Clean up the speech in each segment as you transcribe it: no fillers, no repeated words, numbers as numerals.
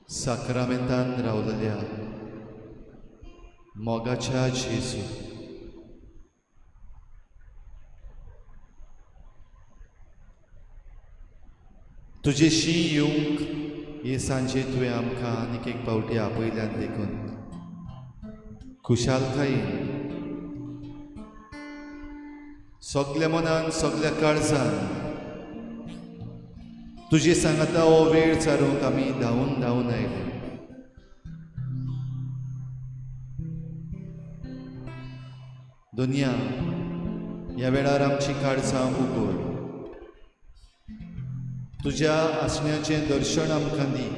साक्रामेंतान रावलेल्या मोगाच्या जेजू, तुजेशी येवंक हे सांजे तुवें आमकां आनीक एक फावटी आपयल्यान देखून खुशालकायेन सगल्या मनान सगल्या काळजान तुजे सांगाता हो वेळ चारूंक आमी धांवून धांवून आयले. दुनिया ह्या वेळार आमची काळजां उगड, तुज्या आसण्याचें दर्शन आमकां दी.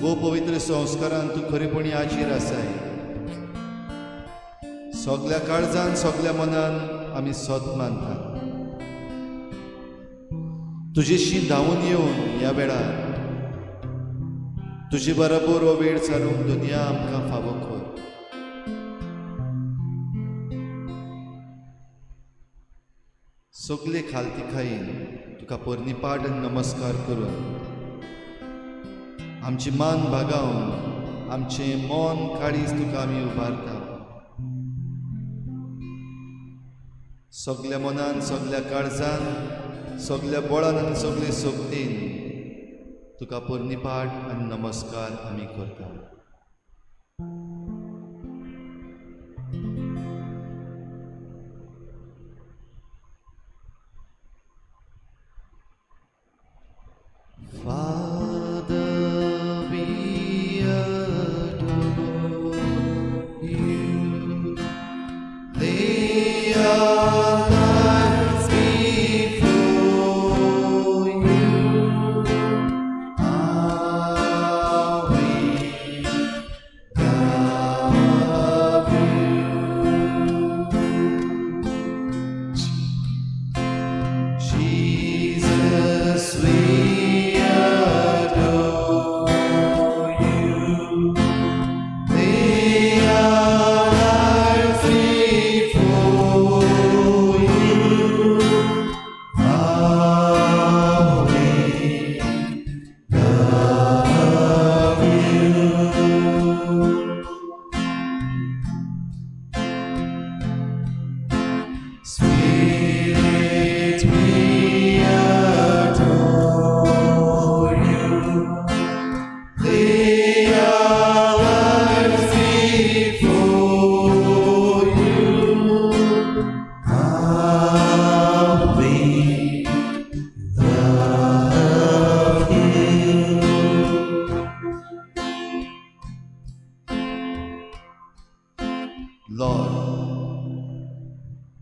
वो पवित्र संस्कारान तूं खरेपणी आजीर आसाय. सगल्या काळजान सगल्या मनान आमी सत मानतात. तुजेशी धांवून येवन ह्या वेळार तुजे बरोबर हो वेळ चालूंक दुनिया आमकां फावो कर. सगले खालतीखायेन तुका परनिपाट नमस्कार करून आमची मान भागावन आमचें मन काळीज तुका आमी उबारता. सगल्या मनान सगल्या काळजान सगल्या बळान आनी सगळे सोबतीन तुका परनिपाट आनी नमस्कार आमी करता.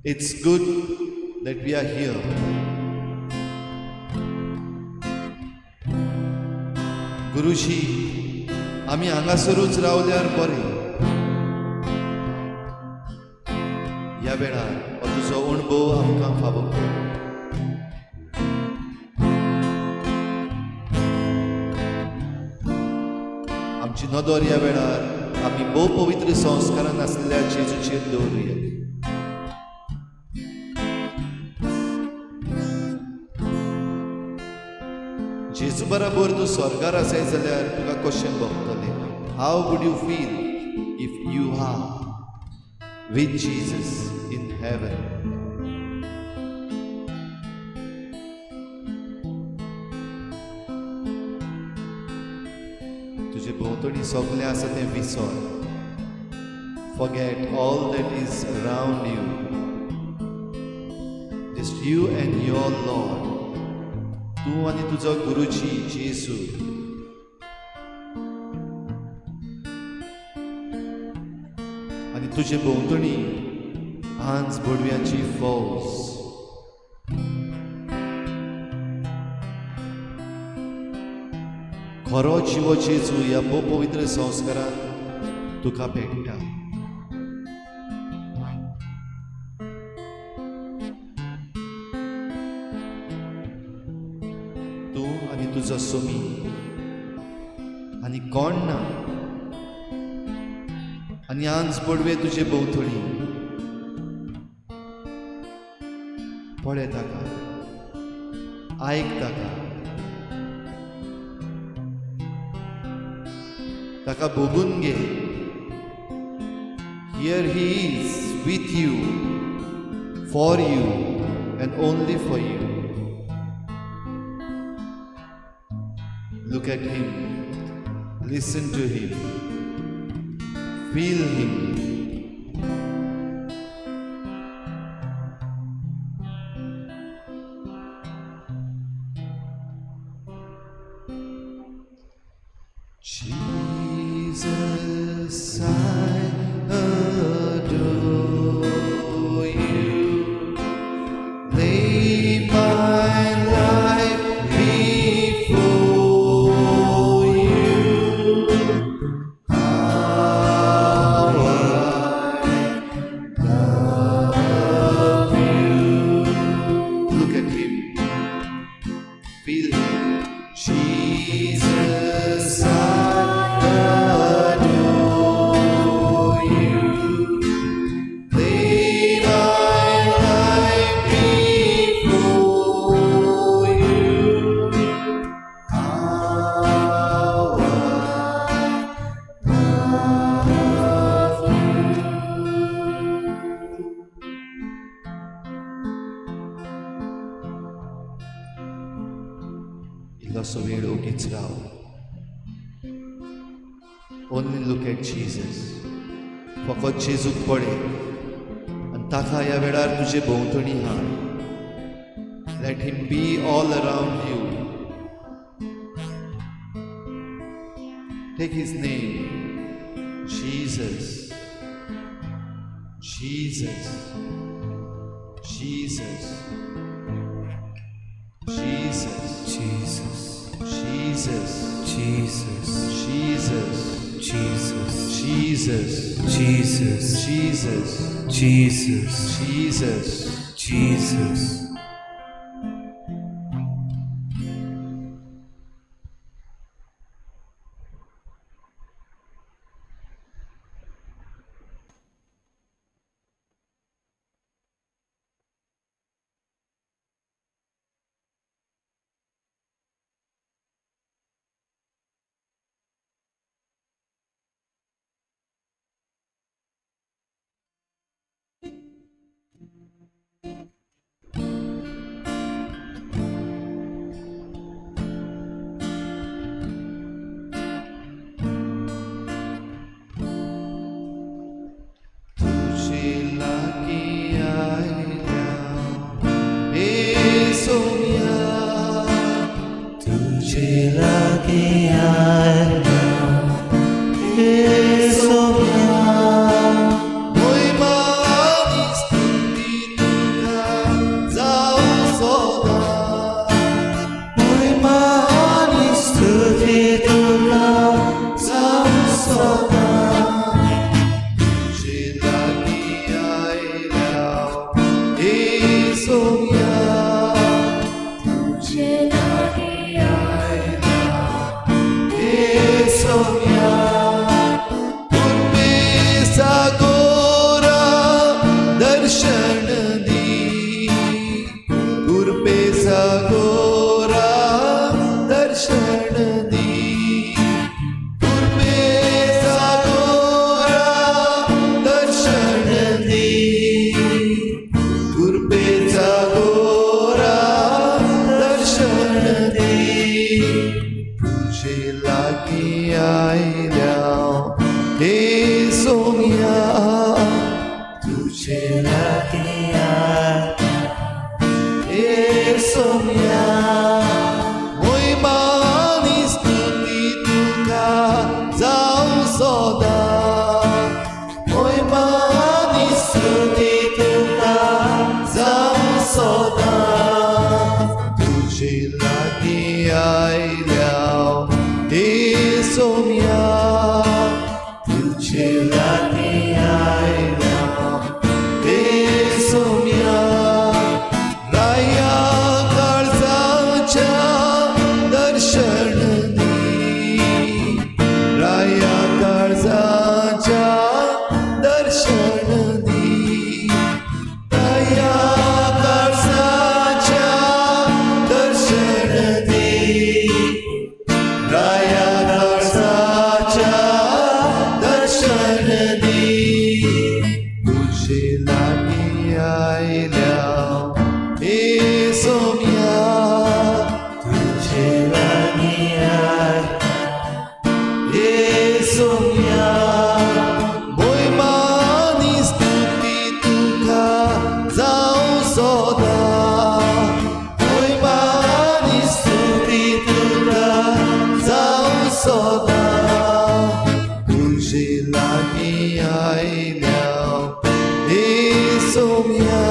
It's good that we are here. गुरुजी, आमी हांगासरूच रावल्यार बरें. ह्या वेळार हो तुजो अणभव आमकां फावो कर. आमची नदर ह्या वेळार आमी भोव पवित्र संस्कारान आसलेल्या जेजूचेर दवरुया. जेजू बरोबर तूं स्वर्गार आसाय जाल्यार तुका कशें भोगतलें? How would you feel if you are with Jesus in heaven. तुझे भोंवतणी सगळें आसा तें विसर. Forget all that is around you. Just you and your Lord. तू आनी तुजो गुरुजी जेसू. आनी तुजे भोंवतणी हांस बडव्याची फौज. खरो जिवो जेजू ह्या पवित्र संस्कारांत तुका भेटता. तू आनी तुजो सोमी आनी कोण ना. आनी हांस बडवे तुजे भोंवतणी. पळय ताका, आयक ताका, ताका भोगून घे. Here he is with you, for you and only for you. Look at him, listen to him, feel him. Jesus, I adore you. Lay my life before you. How I love you. Look at him, feel him. Jesus, I adore you. Lay my life before you. How I love you. Illoso वेळ ओगीच Rao. Only look at Jesus. फकत जेजूक पळय आनी ताका ह्या वेळार तुजे भोंवतणी हाड. Let him be all around you. Take his name, Jesus, Jesus, Jesus, Jesus, Jesus, Jesus, Jesus, Jesus, Jesus, Jesus, Jesus, Jesus, Jesus, Jesus, Jesus. Saumya तुझे लागीं ए सोम्या महिमा आनी स्तुती तुका जावं सदा महिमा आनी स्तुती तुका जावं सदा तुझे लागीं आयल्या ए सोम्या तुझे लागीं आयल्या ए सोम्या राया काळजाच्या दर्शन दी राया काळजाच्या दर्शन दी राया काळजाच्या दर्शन दी राया काळजाच्या दर्शन दी तुझे लागीं आयल्या ए सोम्या तुझे लागीं आयल्या ए सोम्या महिमा आनी स्तुती तुका जावं सदा महिमा आनी स्तुती तुका जावं सदा तुझे लागीं आयल्या ए सोम्या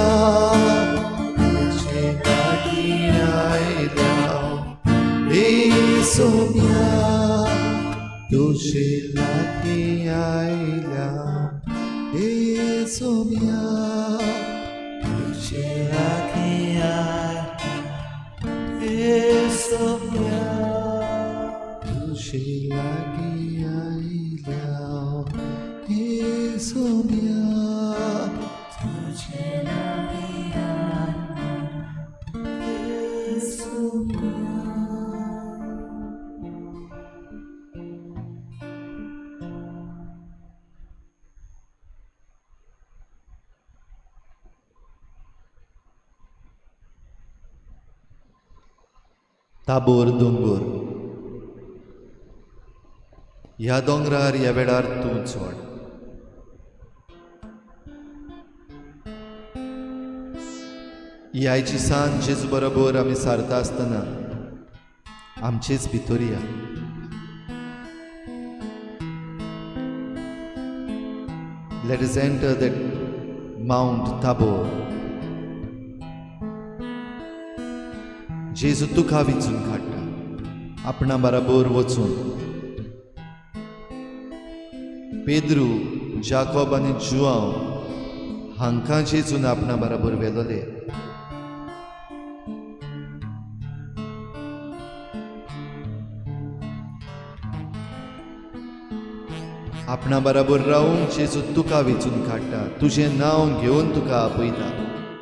तुझे लागीं आयल्या ए सोम्या तुझे लागीं आयल्या ए सोम्या तुझे लागीं आयल्या ए सोम्या तुझे लागीं आयल्या ए सोम्या तुझे लागीं आयल्या ए सोम्या ताबोर दोंगर ह्या दोंगरार ह्या वेळार तूं चड ही आयची सांज जेजू बरोबर आमी सारता आसतना आमचेच भितर या let us enter that mount Tabor जेजू तुका विचून काडटा आपणा बरोबर वचून पेद्रू जाकोब आनी जुआंव हांकां जेजून आपणा बरोबर व्हेलोले आपणा बरोबर रावून जेजू तुका वेचून काडटा तुजें नांव घेवन तुका आपयता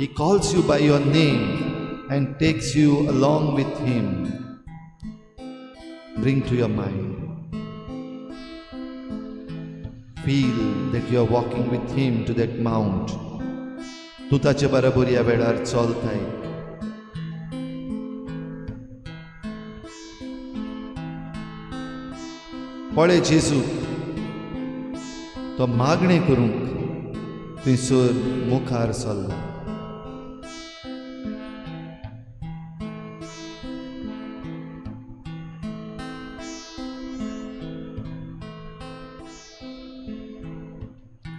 he calls you by your name and takes you along with him. Bring to your mind. Feel that you are walking with him to that mount. तू ताचे बरोबर ह्या वेळार चलताय पळय जेजू तो मागणें करूंक थंयसर मुखार चल्ला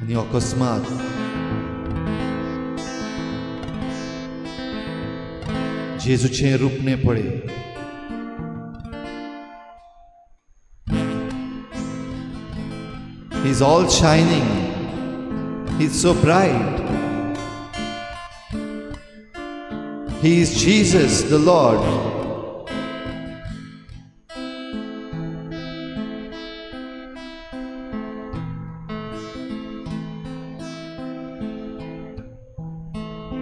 आनी अकस्मात जेजूचें रूपणें पळय He's all shining. He's so bright. He is Jesus, the Lord.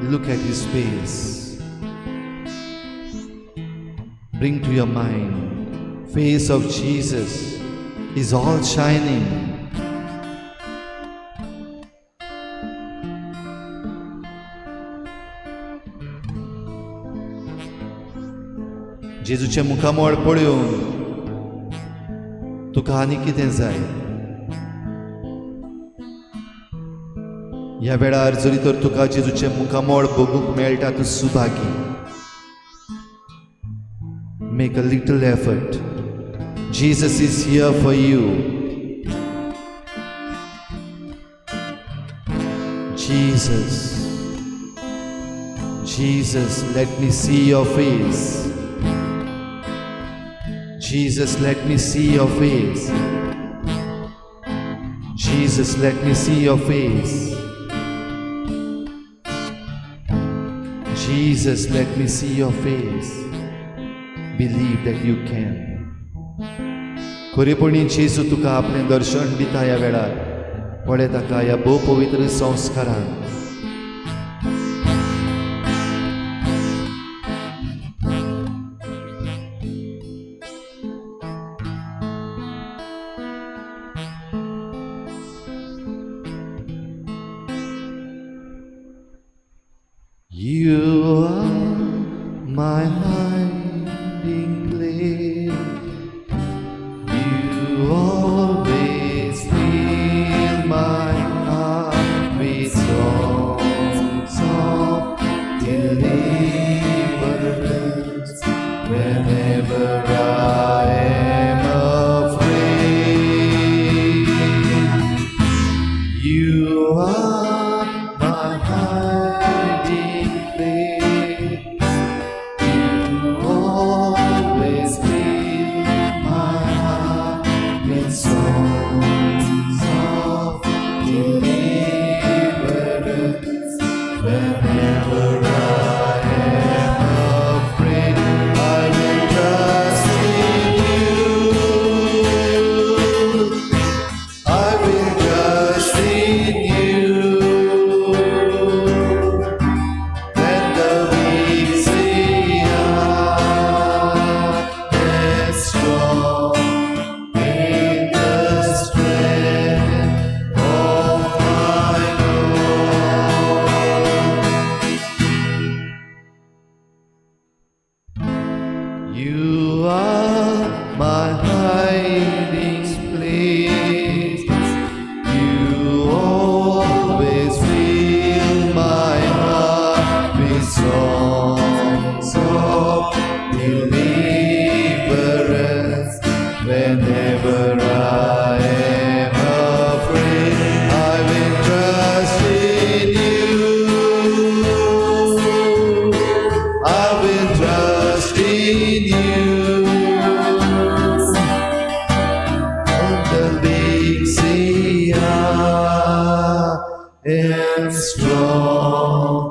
Look at his face. Bring to your mind face of Jesus. He's all shining. जेजूचे मुखामोळ पळोवन तुका आनी कितें जाय ह्या वेळार जरी तर तुका जेजूचे मुखामोळ बघूंक मेळटा तूं Subhagi. Make a little effort. Jesus is here for you. Jesus, Jesus, let me see your face. Jesus, let me see your face. Jesus, let me see your face. Jesus, let me see your face. Believe that you can. खरेपणी जेजू तुका आपले दर्शन दिता ह्या वेळार. पळय ताका ह्या भोव पवित्र संस्कारान. You are my hiding place. You always fill my heart with songs of deliverance. Whenever I am afraid, you are my hiding place. You always fill my heart with songs of deliverance. Whenever I am afraid, I will trust in you. I will trust in you. Let the weak say I am strong in the strength of my Lord. You are my hiding place. You always fill my heart with songs of deliverance. Whenever I am afraid, I will trust in you. I will trust in you. The weak say I am strong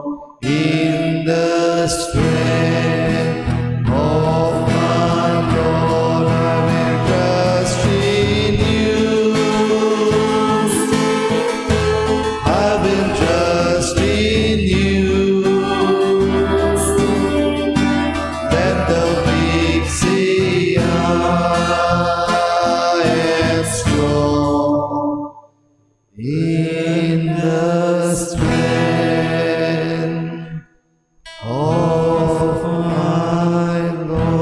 in the strength of my Lord. I will trust in you. I will trust in you. Let the weak say I am strong in the strength of my Lord.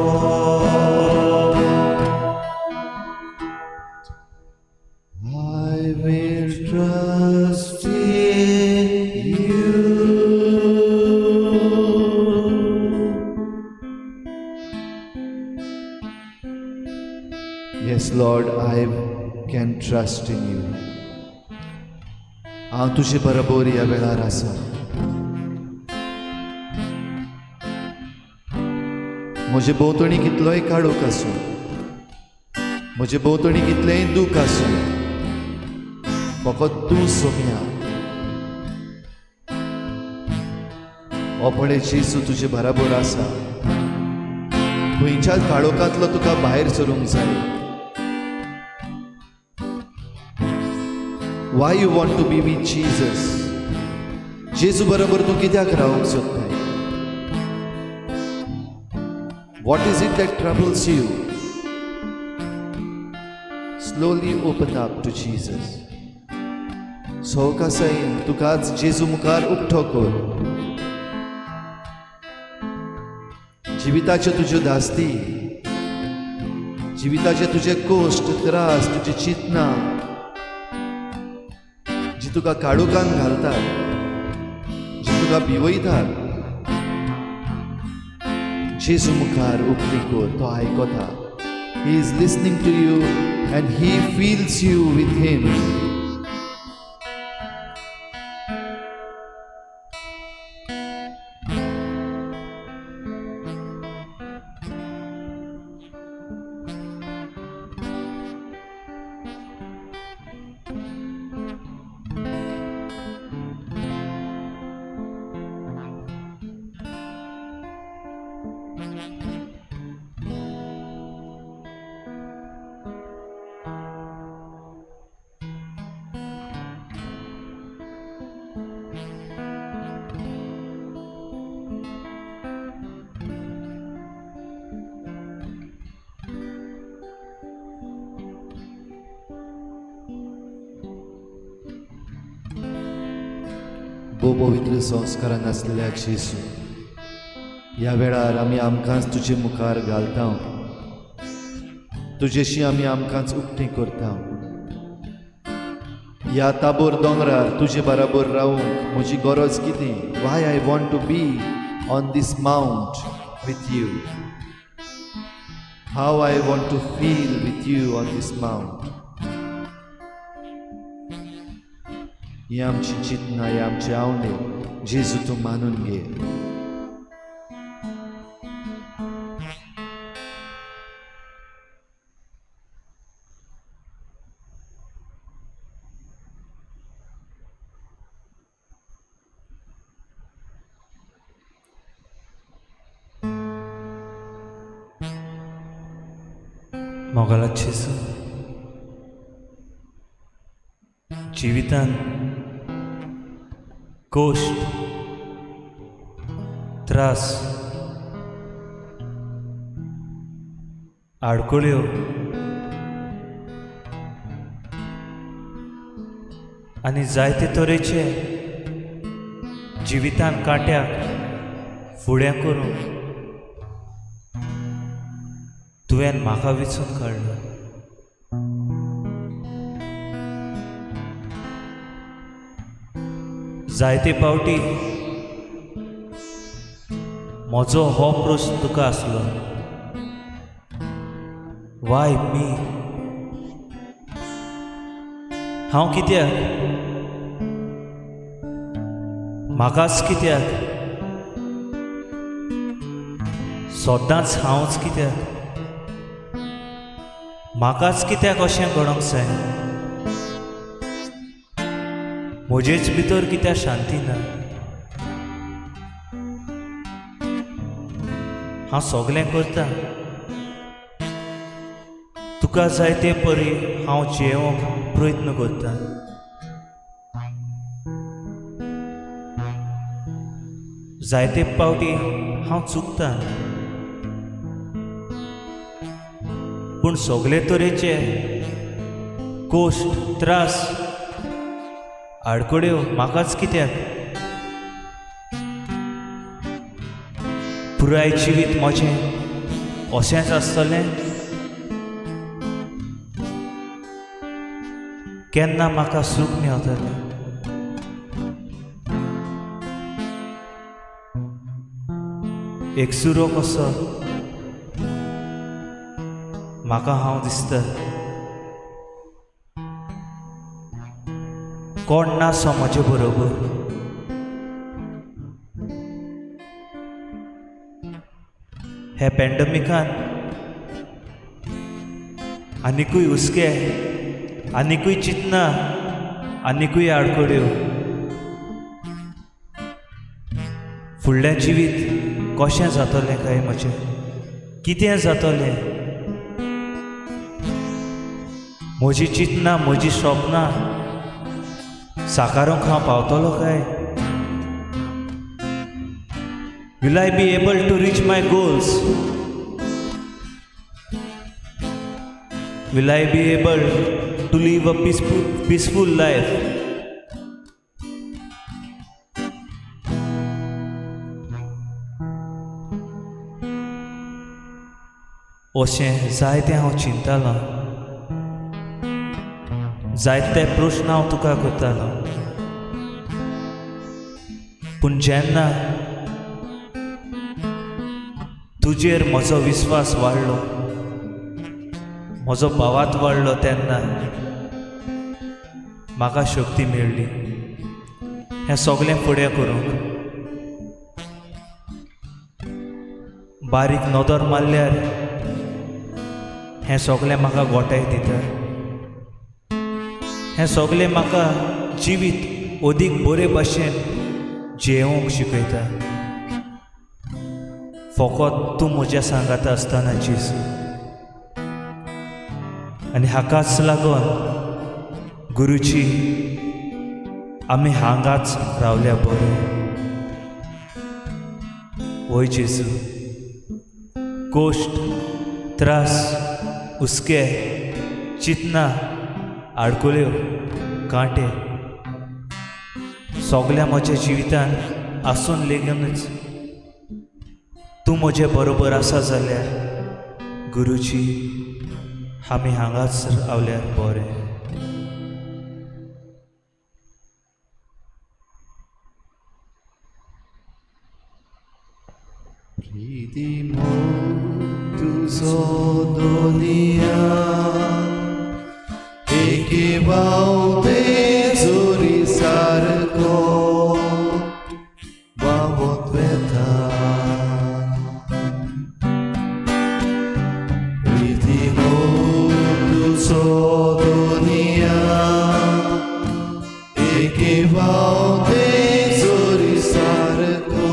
I will trust in you. Yes, Lord, I can trust in you. हांव तुजे बरोबर ह्या वेळार आसा. म्हजे भोंवतणी कितलोय काळोख आसूं, म्हजे भोंवतणी कितलेंय दूख आसूं, फकत तूं सोम्या. हो पळय जेजू तुजे बरोबर आसा. खंयच्याच काळोखांतलो तुका भायर सरूंक जाय. Why you want to be with Jesus? जेजू बरोबर तूं कित्याक रावंक सोदता? What is it that troubles you? Slowly open up to Jesus. सवकासायेन तुकाच जेजू मुखार उक्तो कर. जिविताच्यो तुज्यो धास्ती, जिविताचे तुजे कोश्ट, त्रास, तुजी चिंतना जी तुका काळुकान घालतात, जी तुका भिवयतात, जेजू मुखार उक्ती कर, तो आयकता. He is listening to you and he feels you with him. भोव पवित्र संस्कारान आसलेल्या जेजू, ह्या वेळार आमी आमकांच तुजे मुखार घालता, तुजेशी आमी आमकांच उक्ती करता. ह्या ताबोर दोंगरार तुजे बराबर रावूंक म्हजी गरज कितें? Why I want to be on this mount with you. How I want to feel with you on this mount. ही आमची चिंतना, ही आमचे आवडे जेजू तूं मानून घे. मोगाला जेजू, जिवितान गोश्ट, त्रास, आडकोळ्यो, आनी जायते तरेचे जिवितान काट्याक फुड्यां करून तुवें म्हाका वेचून काडला. जायते पावटी म्हजो हो प्रस्न तुका आसलो, वाय मी? हांव कित्याक? म्हाकाच कित्याक? सोदांच हांवच कित्याक? म्हाकाच कित्याक अशें घडोंक जाय? म्हजेच भितर कित्याक शांती ना? हांव सगळें करता, तुका जाय ते परी हांव जेवंक प्रयत्न करता. जायते पावटी हांव चुकता, पूण सगळे तरेचे गोश्ट, त्रास, आडकोड्यो म्हाकाच कित्याक? पुराय जिवीत म्हजें अशेंच आसतलें? केन्ना म्हाका सूख मेळटलें? एकसुरो कसो म्हाका हांव दिसता. कोण ना सो म्हजे बरोबर. हे पॅन्डमिकान आनिकूय हुस्के, आनिकूय चिंतना, आनिकूय आडकोड्यो. फुडलें जिवीत कशें जातलें काय म्हजें? कितें जातलें? म्हजी चिंतना, म्हजी स्वप्नां साकारूंक हांव पावतलो काय? Will I be able to reach my goals? Will I be able to live a peaceful life? अशें जायतें हांव चिंतलां. जायते प्रश्न हांव तुका करतालो, पूण जेन्ना तुजेर म्हजो विस्वास वाडलो, म्हजो भावात वाडलो, तेन्ना म्हाका शक्ती मेळ्ळी हें सगळें फुडें करूंक. बारीक नदर मारल्यार हें सगळें म्हाका गोठाय दिता. हें सगळें म्हाका जिवीत अदीक बरे भाशेन जियोंक शिकयता. फकत तूं म्हज्या सांगाता आसतना जेजू. आनी हाकाच लागून गुरुजी आमी हांगाच रावल्या बरें. ओय जेजू, गोश्ट, त्रास, हुस्के, चिंतना, आडकुल्यो, कांटे सगळ्या म्हज्या जिवितान आसून लेगीनच तूं म्हजे बरोबर आसा जाल्यार गुरुजी आमी हांगाच रावल्यार बरें. Pridimo tuzo donia ekiwał zori sarko bawotweta. Pridimo tuzo donia ekiwał zori sarko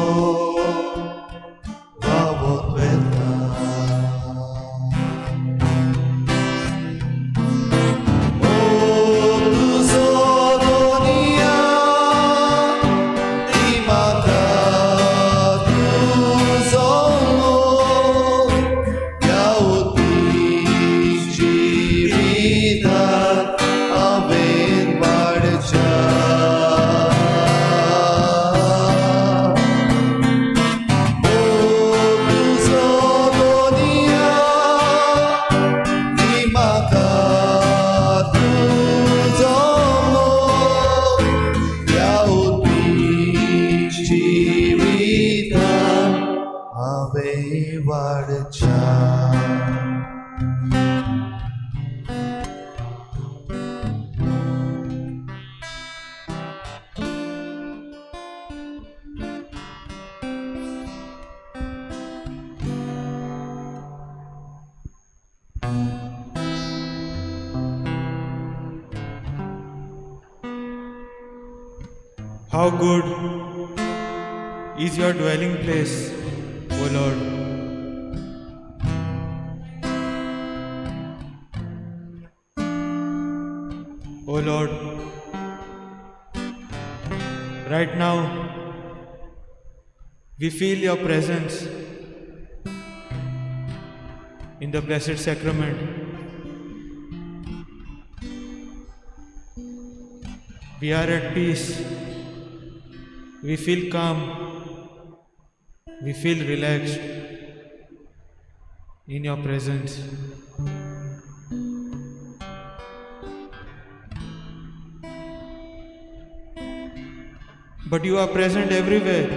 How good is your dwelling place, O Lord. O Lord, right now we feel your presence in the Blessed Sacrament. We are at peace. We feel calm, we feel relaxed in your presence. But you are present everywhere.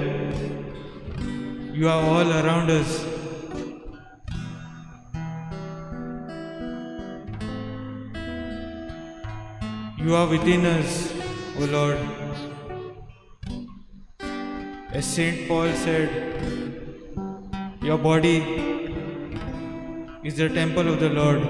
You are all around us. You are within us, O Lord. As Saint Paul said, your body is the temple of the Lord.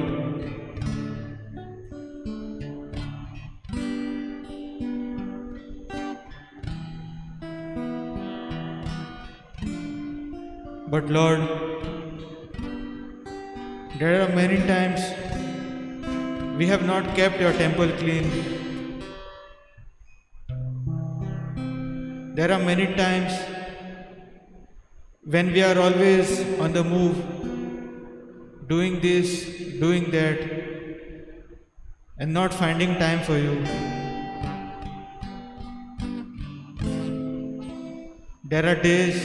But Lord, there are many times we have not kept your temple clean. There are many times when we are always on the move, doing this, doing that, and not finding time for you. There are days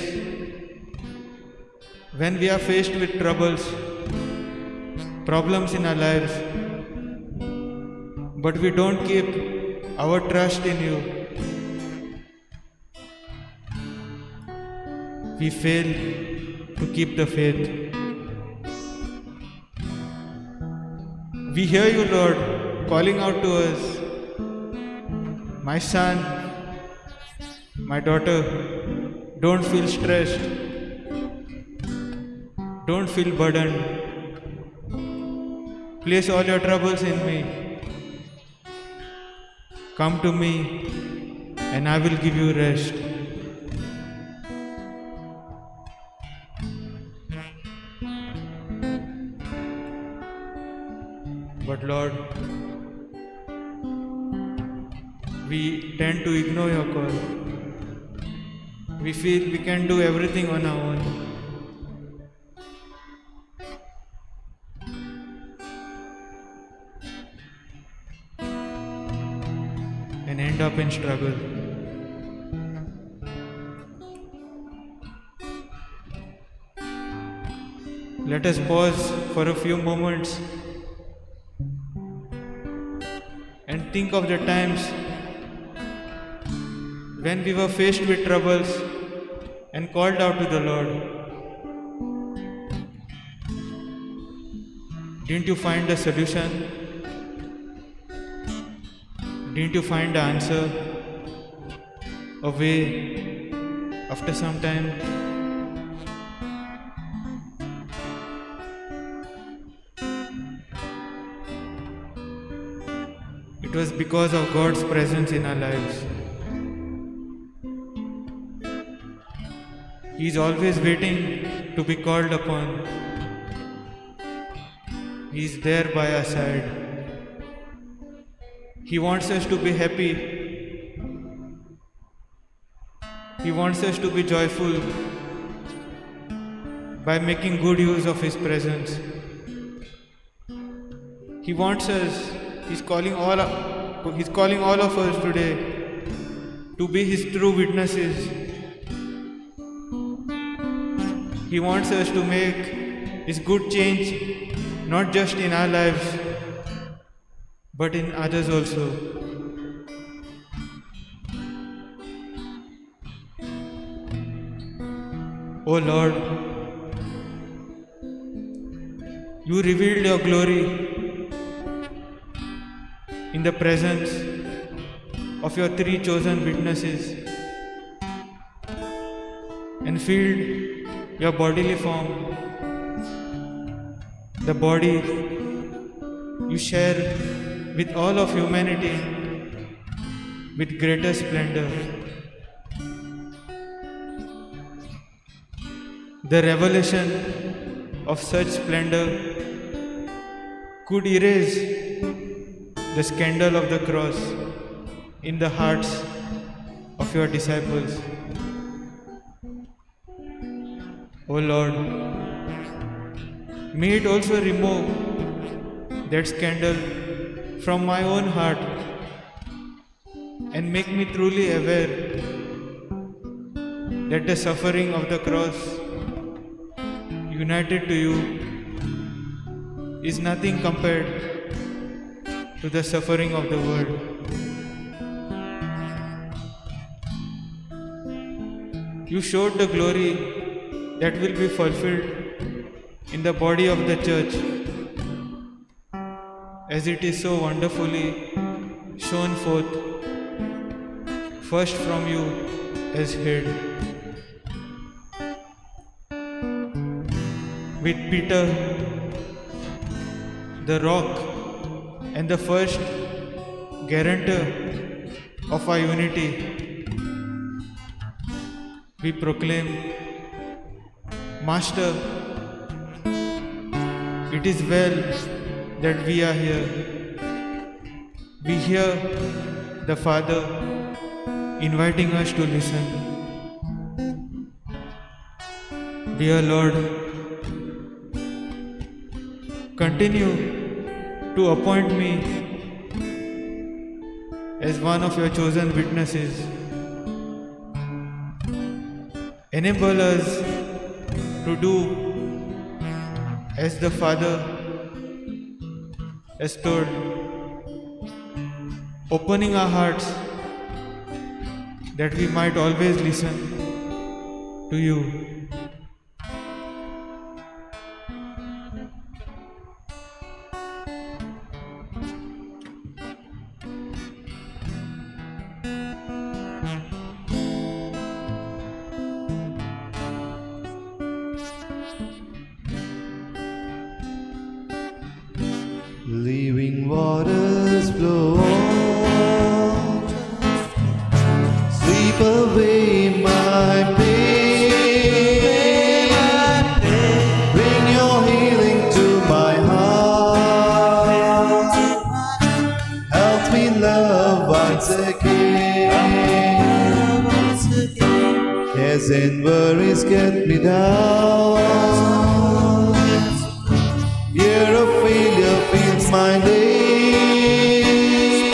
when we are faced with problems in our lives, but we don't keep our trust in you. We fail to keep the faith. We hear you, Lord, calling out to us, my son, my daughter, don't feel stressed, don't feel burdened. Place all your troubles in me. Come to me and I will give you rest. But Lord, we tend to ignore your call. We feel we can do everything on our own. And end up in struggle. Let us pause for a few moments and think of the times when we were faced with troubles and called out to the Lord. Didn't you find the solution? Didn't you find the answer? A way after some time? It was because of God's presence in our lives. He is always waiting to be called upon. He is there by our side. He wants us to be happy. He wants us to be joyful by making good use of His presence. He wants us, He's calling all of us today to be His true witnesses. He wants us to make His good change, not just in our lives, but in others also. Oh Lord, You revealed Your glory in the presence of Your three chosen witnesses and filled Your bodily form, the body You share with all of humanity with greater splendor. The revelation of such splendor could erase the scandal of the cross in the hearts of Your disciples. O Lord, may it also remove that scandal from my own heart and make me truly aware that the suffering of the cross united to You is nothing compared to the suffering of the world. You showed the glory that will be fulfilled in the body of the church, as it is so wonderfully shown forth, first from You as head. With Peter, the rock and the first guarantor of our unity, we proclaim, Master, it is well that we are here. We hear the Father inviting us to listen. Dear Lord, continue to appoint me as one of Your chosen witnesses. Enable us to do as the Father has told, opening our hearts that we might always listen to you. Living waters flow on, sweep away my pain, bring your healing to my heart, help me love once again, cares and worries get me down. Fear of failure fills my day,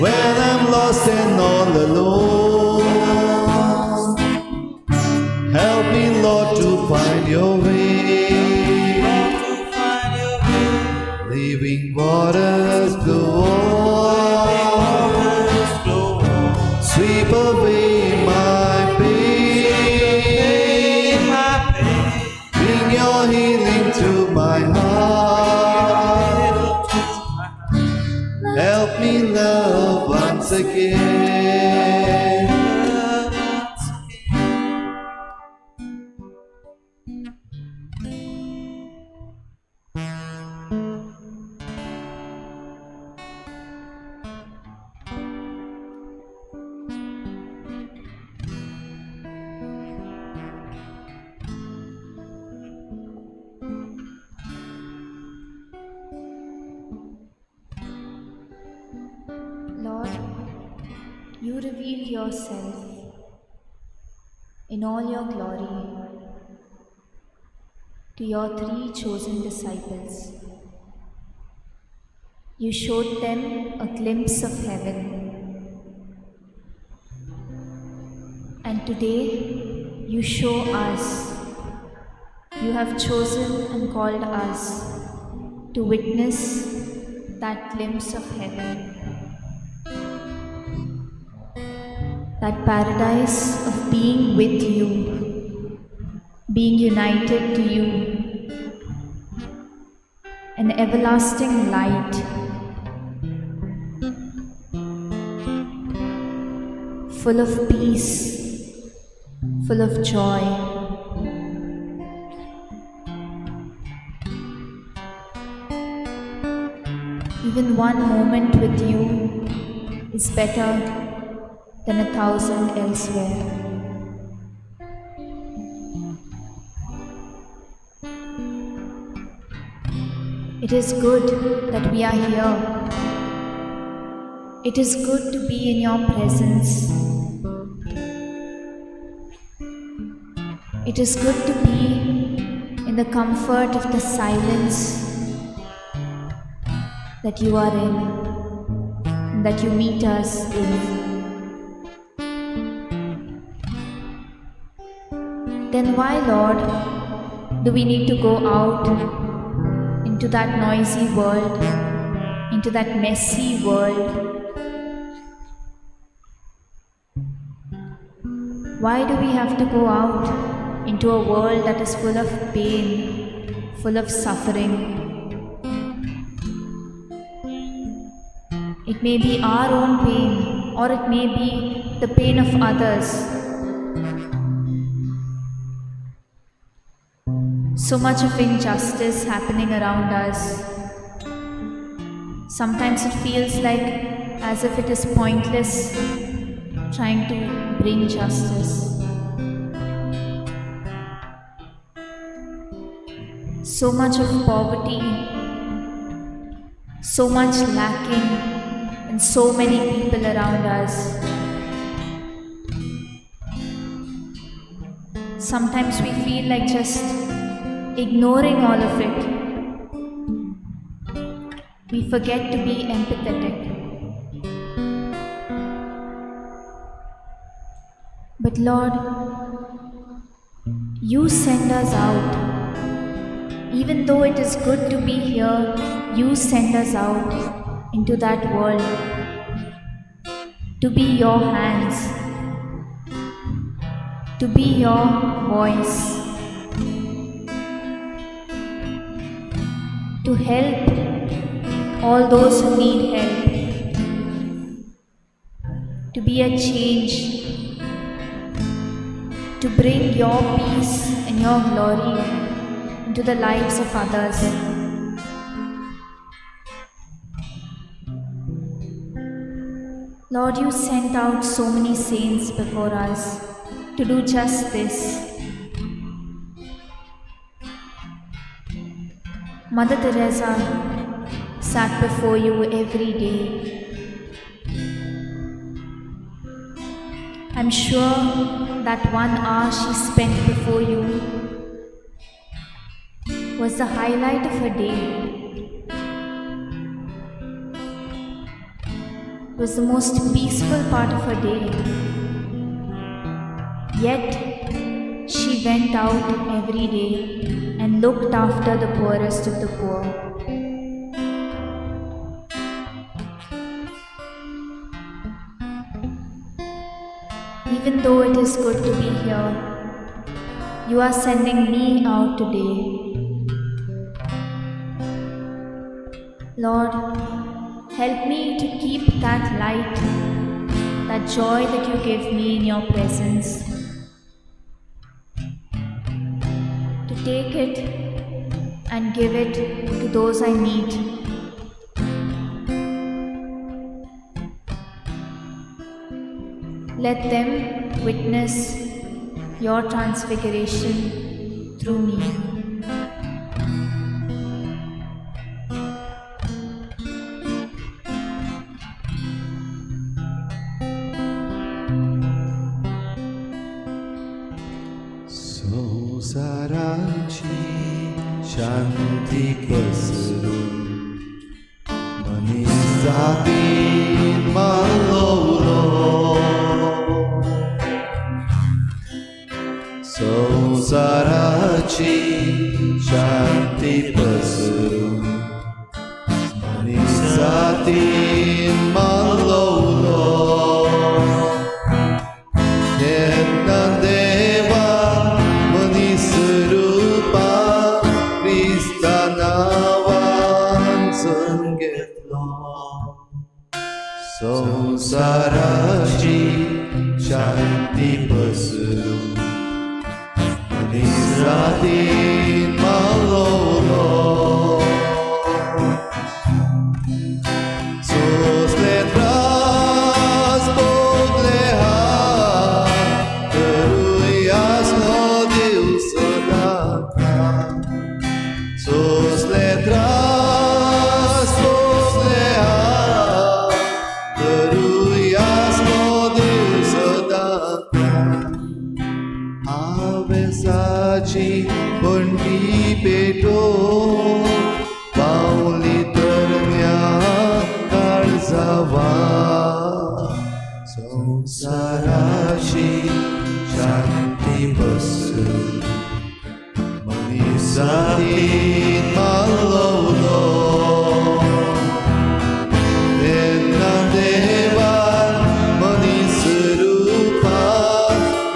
when I'm lost and all alone. Help me, Lord, to find your way. Living waters flow on, sweep away my pain, bring your healing to my heart, help me love once again. Lord, you reveal yourself in all your glory to your 3 chosen disciples. You showed them a glimpse of heaven. And today you show us. You have chosen and called us to witness that glimpse of heaven. That paradise of being with you, being united to you, an everlasting light, full of peace, full of joy. Even one moment with you is better than 1,000 elsewhere. It is good that we are here. It is good to be in your presence. It is good to be in the comfort of the silence that you are in and that you meet us in. Then why, Lord, do we need to go out into that noisy world, into that messy world? Why do we have to go out into a world that is full of pain, full of suffering? It may be our own pain, or it may be the pain of others. So much of injustice happening around us. Sometimes it feels like as if it is pointless trying to bring justice. So much of poverty, so much lacking, and so many people around us. Sometimes we feel like just ignoring all of it. We forget to be empathetic. But Lord, you send us out. Even though it is good to be here, you send us out into that world to be your hands, to be your voice, to help all those who need help, to be a change, to bring your peace and your glory into the lives of others. Lord, you sent out so many saints before us to do just this. Mother Teresa sat before you every day. I'm sure that 1 hour she spent before you was the highlight of her day. It was the most peaceful part of her day. Yet, she went out every day and looked after the poorest of the poor. Even though it is good to be here, you are sending me out today. Lord, help me to keep that light, that joy that you give me in your presence, to take it and give it to those I meet. Let them witness your transfiguration through me. संसाराची शांती पसरून मनीसातील मालवलो संसाराची शांती पसरून मनीसातील मालवलो तेन्ना देवा मनीस रूपा Crysta नावान घेतलो संसाराची शांती पसरून मनीसातील मालवलो sus letras podleha Teruias no Deus sonata sus letras podleha Teruias no Deus sonata Avesaci बंडी पेटो पावली तरण्या काळजावा संसाराची शांती पसरून मनीसातील मालवलो तेन्ना देवान मनीस रूपा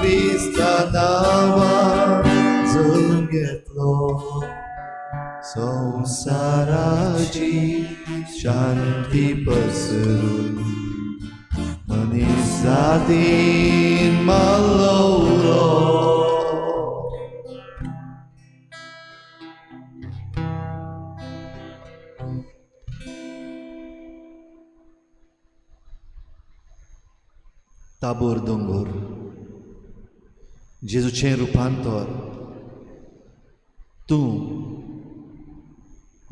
क्रिस्ता नावान जळून घेतलो संसाराची शांती पसरून मनीसातील मालवलो ताबोर दोंगर जेजूचें रुपांतर तूं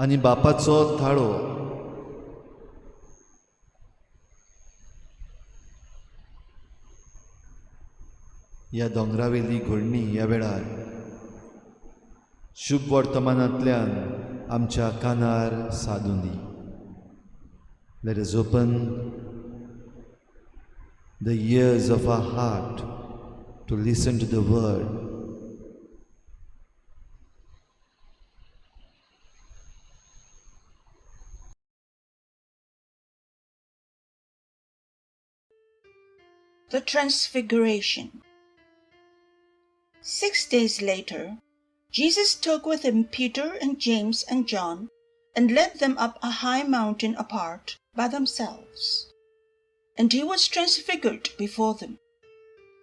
आनी बापाचो थाळो ह्या दोंगरावेली घडणी ह्या वेळार शुभ वर्तमानांतल्यान आमच्या कानार सादून दी. Let us open the ears of our heart to listen to the word. The Transfiguration. 6 days later, Jesus took with him Peter and James and John and led them up a high mountain apart by themselves. And he was transfigured before them,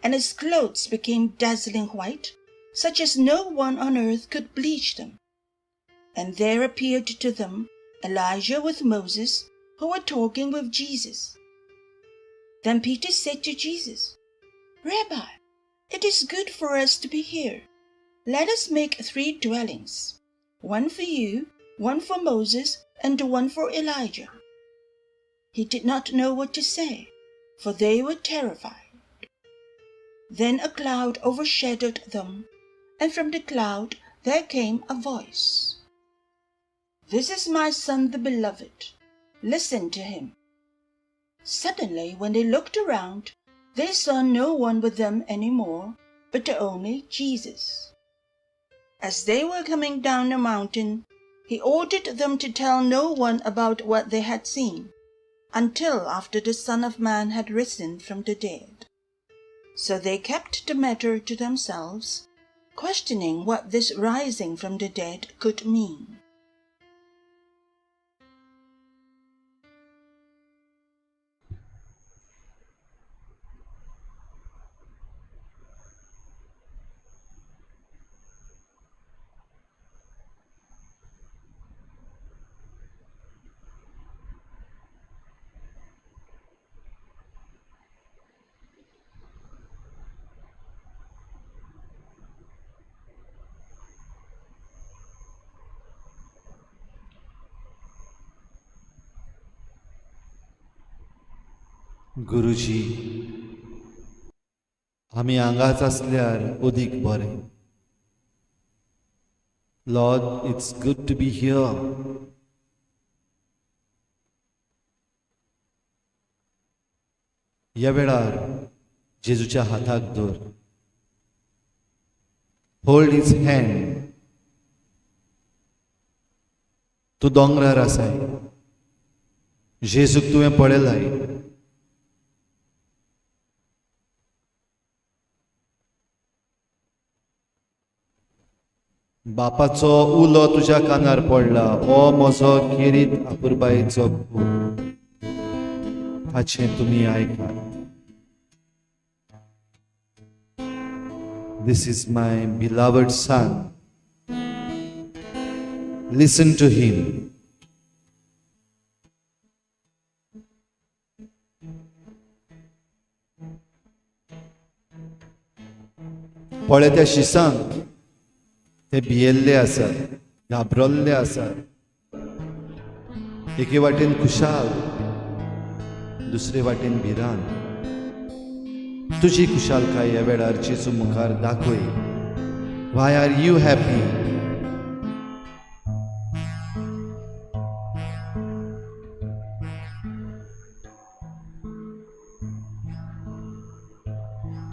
and his clothes became dazzling white, such as no one on earth could bleach them. And there appeared to them Elijah with Moses, who were talking with Jesus. Then Peter said to Jesus, "Rabbi, it is good for us to be here. Let us make 3 dwellings, one for you, one for Moses, and one for Elijah." He did not know what to say, for they were terrified. Then a cloud overshadowed them, and from the cloud there came a voice. "This is my Son, the Beloved. Listen to him." Suddenly, when they looked around, they saw no one with them any more, but only Jesus. As they were coming down the mountain, he ordered them to tell no one about what they had seen, until after the Son of Man had risen from the dead. So they kept the matter to themselves, questioning what this rising from the dead could mean. गुरुजी, आमी हांगाच आसल्यार अदीक बरें. Lord, it's good to be here. ह्या वेळार जेजूच्या हाताक धर. Hold his hand. तूं दोंगरार आसाय. जेजूक तुवें पळयलाय. बापाचो उलो तुज्या कानार पडला. ओ म्हजो किरीत आपुरबायेचो पूत, ताचें तुमी आयकात. This is my beloved Son. Listen to him. पळय त्या शिसांक. ते भियेल्ले आसात, घाबरल्ले आसात. एके वाटेन खुशाल, दुसरे वाटेन भिरांत. तुजी खुशालकाय ह्या वेळार जेजू मुखार दाखय. Why are you happy?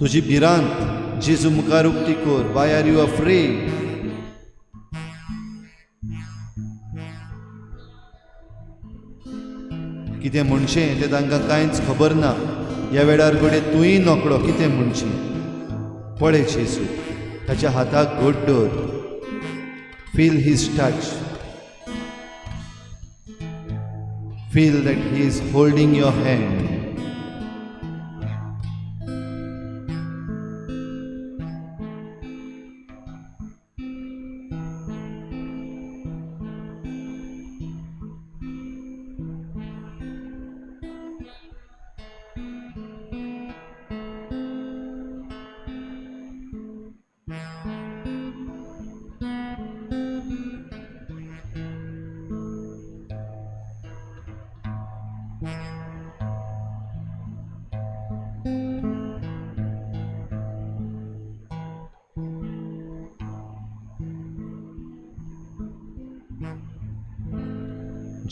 तुजी भिरांत जेजू मुखार उक्ती कर. Why are you afraid? कितें म्हणचें तें तांकां कांयच खबर ना. ह्या वेळार घडये तूंय नोकळो कितें म्हणचें. पळय जेजू, ताच्या हाताक घट धर. Feel his touch. Feel that he is holding your hand.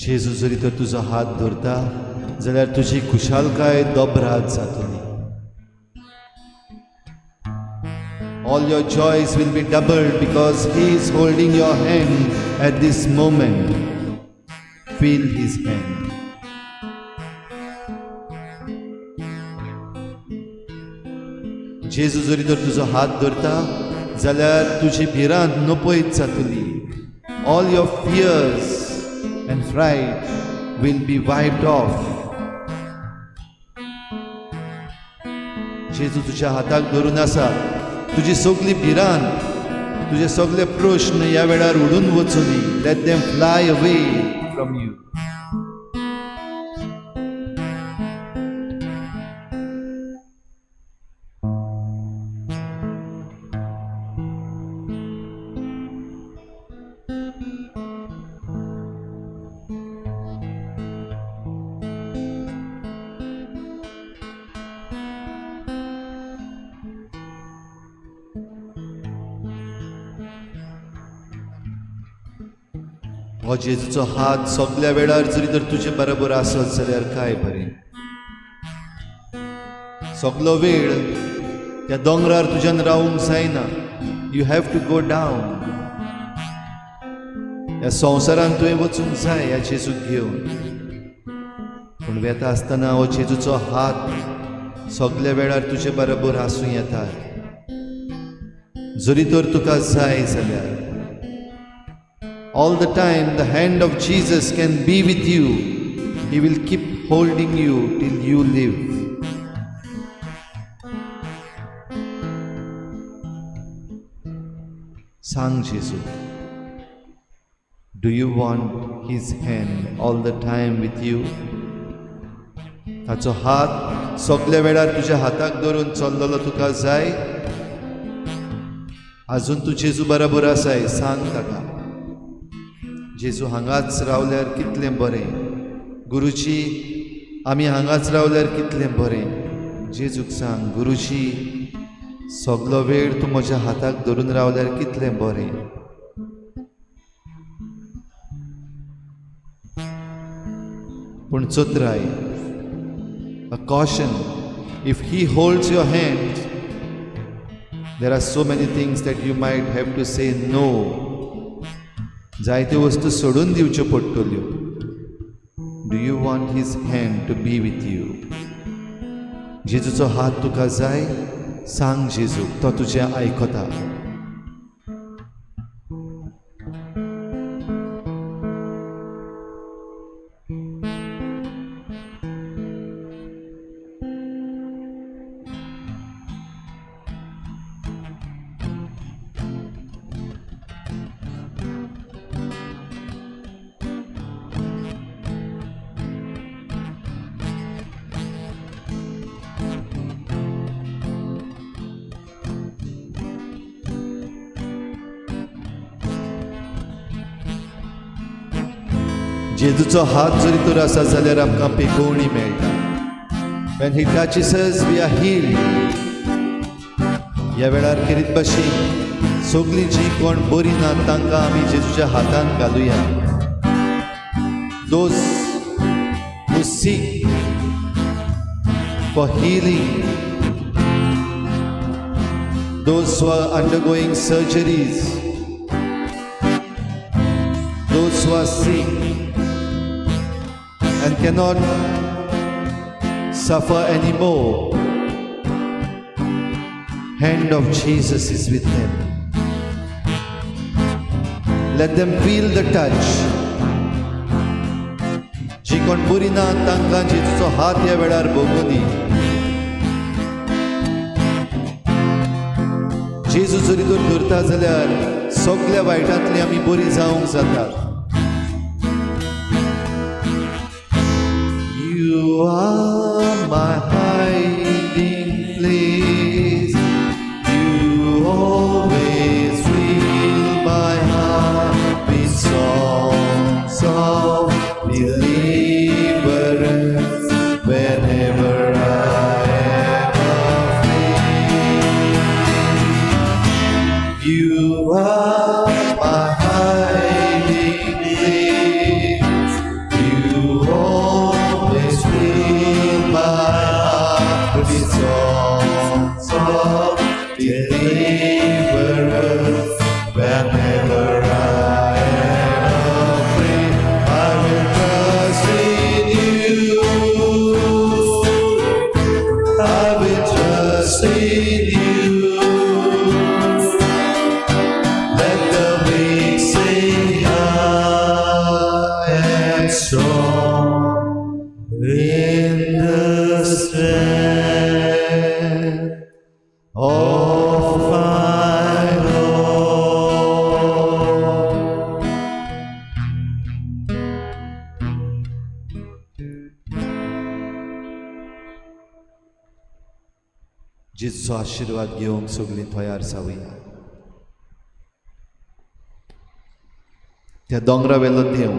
जेजू जरी तर तुजो हात धरता जाल्यार तुजी खुशालकाय दोबरात जातली. All your joys will be doubled because he is holding your hand at this moment. Feel his hand. जेजू जरी तर तुजो हात धरता जाल्यार तुजी भिरांत नपयत जातली. All your fears and fright will be wiped off. जेजू तुज्या हाताक धरून आसा. तुजी सगळी भिरांत, तुजे सगळे प्रश्न ह्या वेळार उडून वचुनी. Let them fly away from you. हो जेजूचो हात सगळ्या वेळार जरी तर तुजे बरोबर आसत जाल्यार काय बरें. सगळो वेळ त्या दोंगरार तुज्यान रावूंक जायना. You have to go down. ह्या संवसारान तुवें वचूंक जाय ह्या जेजूक घेवन. पूण वेता आसतना हो जेजूचो हात सगळ्या वेळार तुजे बरोबर आसूं येता. जरी तर तुका जाय जाल्यार all the time the hand of Jesus can be with you. He will keep holding you till you live. Sang Jesu, do you want his hand all the time with you? ताचो हात सगळ्या वेळार तुज्या हाताक धरून चल्लोलो तुका जाय? अजून तू जेजू बरोबर आसाय? सांग ताका. जेजू हांगाच रावल्यार कितलें बरें. गुरुजी आमी हांगाच रावल्यार कितलें बरें. जेजूक सांग, गुरुजी सगळो वेळ तूं म्हज्या हाताक धरून रावल्यार कितलें बरें. पूण चोत्राय, a caution, if he holds your hand, there are so many things that you might have to say no. जायत्यो वस्तू सोडून दिवच्यो पडटल्यो. Do you want his hand to be with you? जेजूचो हात तुका जाय? सांग जेजू, तो तुजें आयकता. जेजूचो हात जरी तर आसा जाल्यार आमकां पेकोवणी मेळटा. When he touches us, we are healed. ह्या वेळार खेरीत भाशेन सगळीं जीं कोण बरीं ना तांकां आमी जेजूच्या हातांत घालुया. Those who seek for healing, those who are undergoing surgeries, those who are sick and cannot suffer anymore, hand of Jesus is with them. Let them feel the touch. जी कोण बरी ना तांकां जेजूचो हात ह्या वेळार भोगुनी. जेजू जरी तर धरता जाल्यार सगळ्या वायटांतली आमी बरी जावंक जाता. You are my hiding place. You always fill my heart with songs of deliverance whenever I am afraid. You are my hiding place. You always fill my heart trust in you. Let the weak say, I am strong in the strength of my Lord. जेजूचो आशीर्वाद घेवंक सगळीं तयार जावया. त्या दोंगरा वेलो देव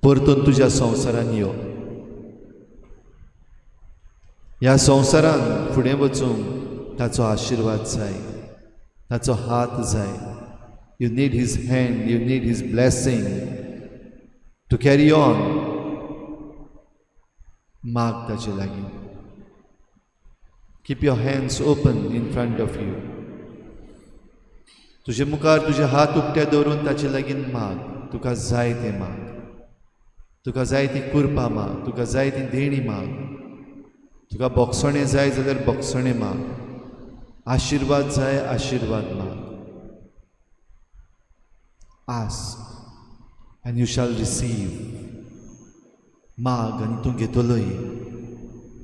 परतून तुज्या संवसारान यो. ह्या संवसारान फुडें वचूंक ताचो आशीर्वाद जाय, ताचो हात जाय. You need his hand, you need his blessing to carry on. माग ताचे लागीं. Keep your hands open in front of you. तुजे मुखार तुजे हात उक्ते दवरून ताचे लागीं माग. तुका जाय तें माग. तुका जाय ती कुरपा माग. तुका जाय ती देणी माग. तुका बोगसणें जाय जाल्यार बोगसणें माग. आशीर्वाद जाय, आशीर्वाद माग. Ask and you shall receive. माग आनी तूं घेतलोय.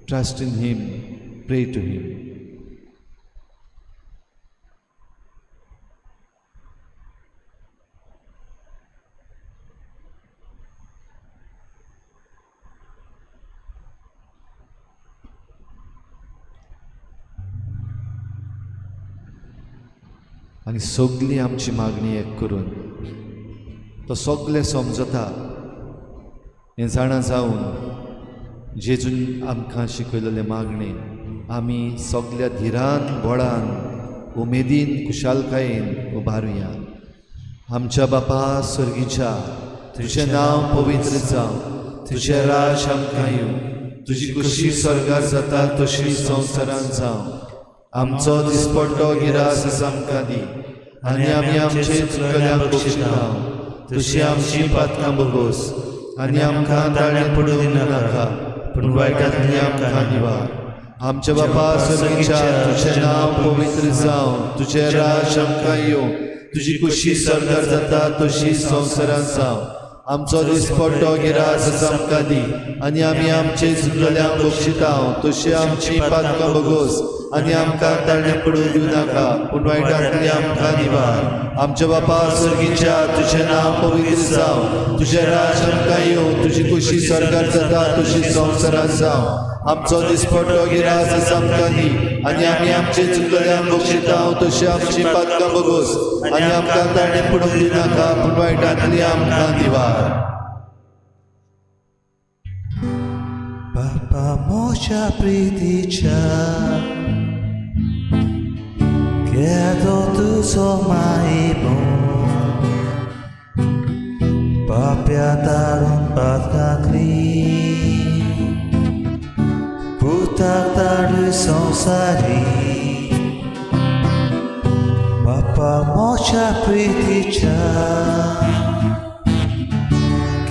Trust in him. Pray to him. आनी सगळी आमची मागणी एक करून तो सगळें समजता हें जाणा जावन जेजून आमकां शिकयलेले मागणे आमी सगळ्या धिरान बळान उमेदीन कुशालकायेन उबारुया. आमच्या बापा स्वर्गीच्या, तुजें नांव पवित्र जावं. तुजें राज आमकां येवं. तुजी खुशी स्वर्गार जाता तशी संवसारान जावं. आमचो दिसपट्टो गिरास आमकां दी आनी आमी आमचे चुकल्यांक बक्षितांव तशी आमची पातकां बगोस. आनी आमकां ताळ्यान पडूंक नाका पूण वायटांतली आमकां निवार. आमच्या बापा स्वर्गीच्या, तुजें नांव पवित्र जावं. तुजें राज आमकां येवं. तुजी खुशी स्वर्गार जाता तशी संवसारान जावं. आमचो दिसपट्टो गिरास आमकां दी आनी आमी आमचे चुकल्यांक बक्षितांव तशी आमची पातकां बगोस. आनी आमकां ताळ्यान पडूंक दिवं नाका पूण वायटांतली आमकां निवार. आमच्या बापा स्वर्गीच्या, तुजें नांव पवित्र जावं. तुजें राज आमकां येवं. तुजी खुशी स्वर्गार जाता तशी संवसारान जावं. आमचो दिसपट्टो गिरास आमकां दी आनी आमी आमचे चुकल्यांक बक्षितांव तशी आमची पातकां बगोस. आनी आमकां ताळ्यान पडूंक दिवं नाका पूण वायटांतली आमकां निवार. बापा मोच्या प्रितीच्या, केदो तुजो मायबोन पाप्या दारून पातकांतली. भुताक धाडूय संवसारी. बापा मोच्या प्रितीच्या,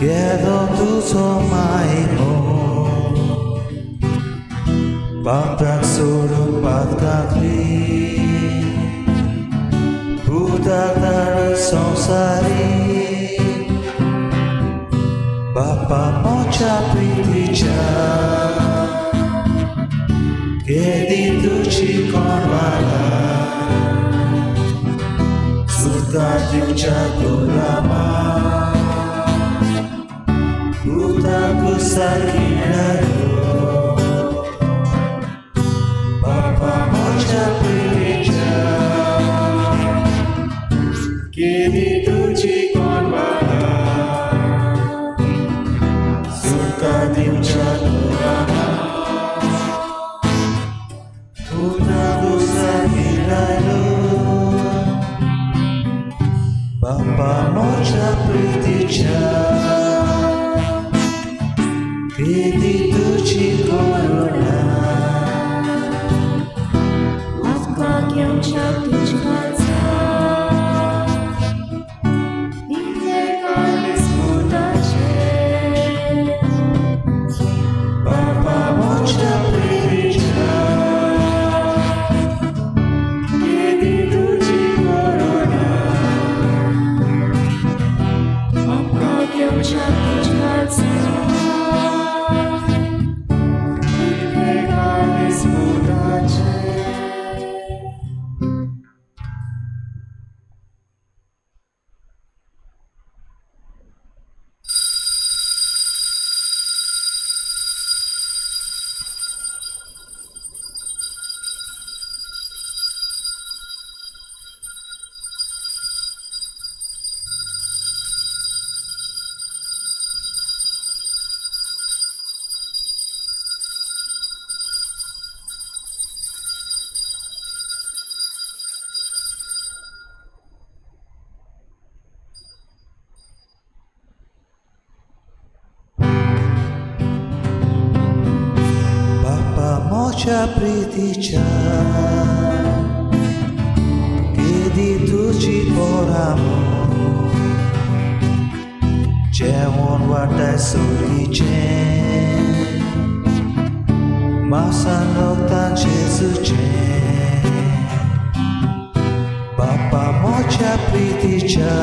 केदो तुजो मायबोन पाप्याक सोडून पातकांतली. भुताक धाडूय संवसारी. बापा मोच्या प्रितीच्या, केदी तुजी कोणाला सुद्धा दिवच्या गुलामा. भुताक सारकी बापा मोच्या प्रितीच्या, केदी तुजी कोणाला सुद्धा दिवच्या गुलामा. Papa moja priticha, kedi tuji korona. Matka kiamcha tuchkaza, nitye kalis mutache. Papa moja priticha, मोठ्या प्रीतीच्या केली तुझी पोरामो जेवण वाटाय सोडीचे मासान रोगता जेजूचे बापा मोठ्या प्रीतीच्या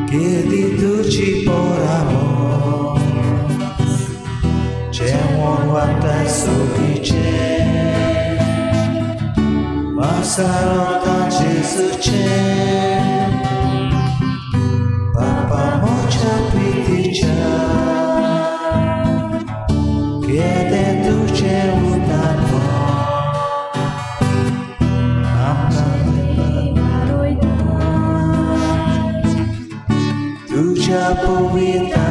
केली तुझी पोरामो जेवण वाटाय सोडीचे मासान रोगता जेजूचे बापा मोठ्या प्रीतीच्या Kiedy tu cię udało, tudzia powita